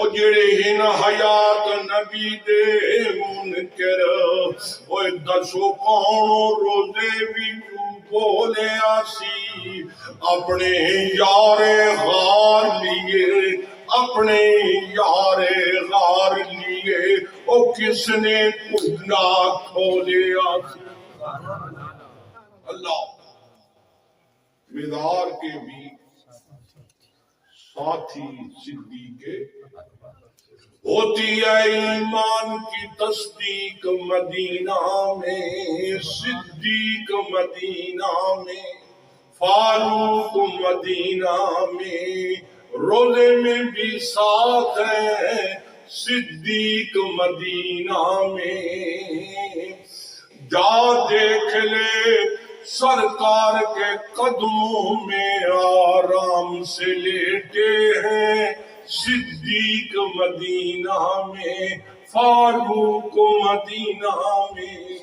او جڑے ہن حیات نبی دے منکر او دسو کون روزے وچوں بولے آسی اپنے یار غار لیے اپنے یار غار لیے او کس نے کنڈا کھولے آسی اللہ مدار کے بھی ساتھی صدیق ہوتی ہے ایمان کی تصدیق مدینہ میں صدیق مدینہ میں فاروق مدینہ میں روزے میں بھی ساتھ ہے صدیق مدینہ میں جا دیکھ لے سرکار کے قدموں میں آرام سے لیٹے ہیں صدیق مدینہ میں فاروق مدینہ میں